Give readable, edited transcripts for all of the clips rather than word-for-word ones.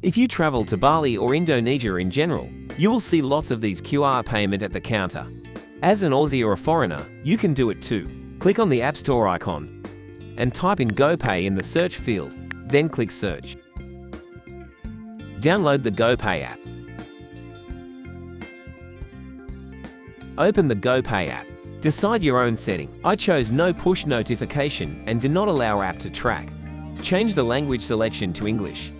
If you travel to Bali or Indonesia in general, you will see lots of these QR payment at the counter. As an Aussie or a foreigner, you can do it too. Click on the App Store icon and type in GoPay in the search field, then click Search. Download the GoPay app. Open the GoPay app. Decide your own setting. I chose no push notification and do not allow app to track. Change the language selection to English.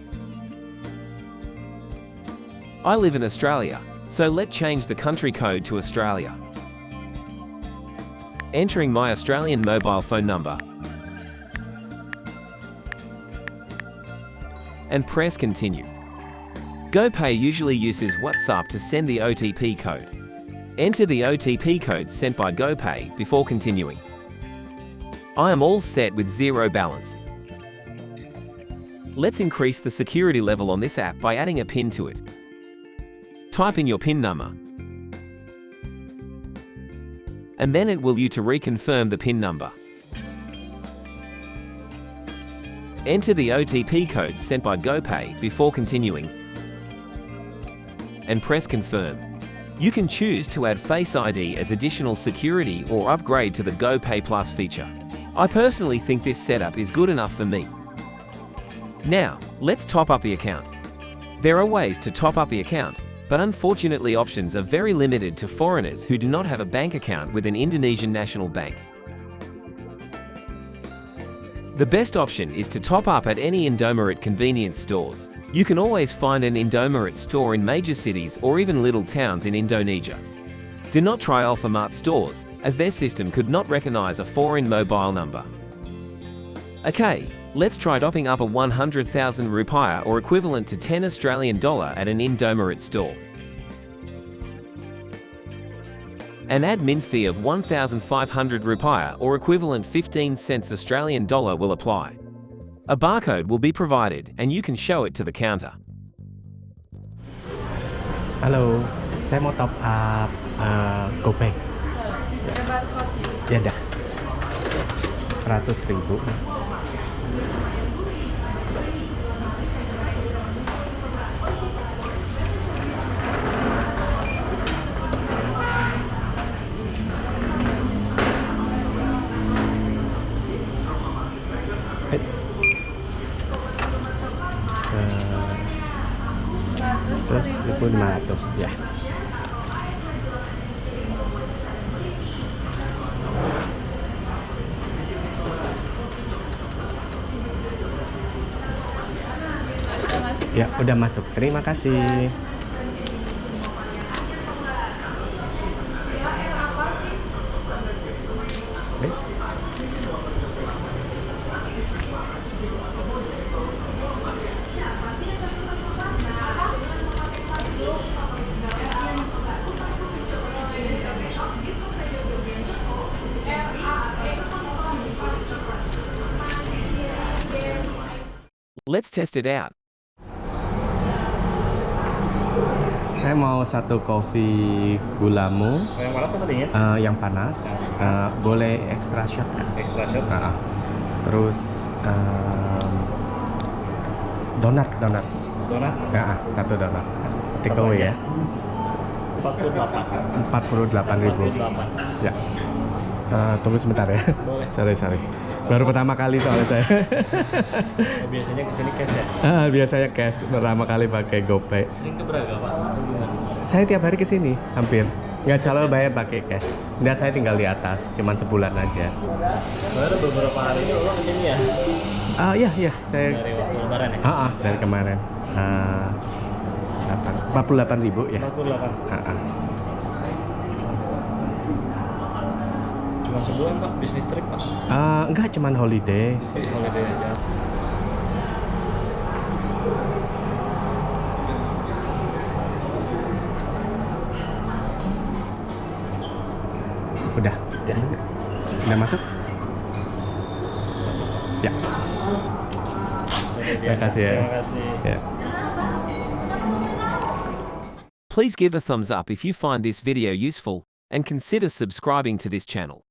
I live in Australia, so let's change the country code to Australia. Entering my Australian mobile phone number and press Continue. GoPay usually uses WhatsApp to send the OTP code. Enter the OTP code sent by GoPay before continuing. I am all set with zero balance. Let's increase the security level on this app by adding a PIN to it. Type in your PIN number, and then it will you to reconfirm the PIN number. Enter the OTP code sent by GoPay before continuing, and press Confirm. You can choose to add Face ID as additional security or upgrade to the GoPay Plus feature. I personally think this setup is good enough for me. Now, let's top up the account. There are ways to top up the account, but unfortunately options are very limited to foreigners who do not have a bank account with an Indonesian national bank. The best option is to top up at any Indomaret convenience stores. You can always find an Indomaret store in major cities or even little towns in Indonesia. Do not try Alfamart stores, as their system could not recognize a foreign mobile number. Okay, let's try topping up a 100,000 rupiah or equivalent to $10 Australian at an Indomaret store. An admin fee of 1,500 rupiah or equivalent 15 cents Australian dollar will apply. A barcode will be provided and you can show it to the counter. Halo, saya mau top up GoPay. Ya dah, 100.000. Terus 1.500 ya. Ya, udah masuk. Terima kasih. Let's test it out. Saya mau satu kopi gulamu. Yang panas apa dingin? Yang panas. Boleh extra shot kan? Extra shot. Terus donat. Donat? Satu donat. Take away ya. 48.000. Ya. Tunggu sebentar ya. Boleh. Sorry. Baru pertama kali soalnya saya. Biasanya kesini cash ya? Biasanya cash. Pertama kali pakai GoPay. Sering ke Braga, Pak? Saya tiap hari kesini, hampir. Nggak selalu bayar pakai cash. Nggak, saya tinggal di atas, cuman sebulan aja. Baru beberapa hari ini lo kesini ya? Iya, saya. Dari waktu lebaran ya? Dari kemarin. 48.000 ya. 48. Cuma sebulan Pak, bisnis trip Pak? Enggak, cuman holiday. Holiday aja. Udah? Ya. Udah masuk? Masuk Pak. Ya. Terima kasih ya. Terima kasih. Ya. Please give a thumbs up if you find this video useful and consider subscribing to this channel.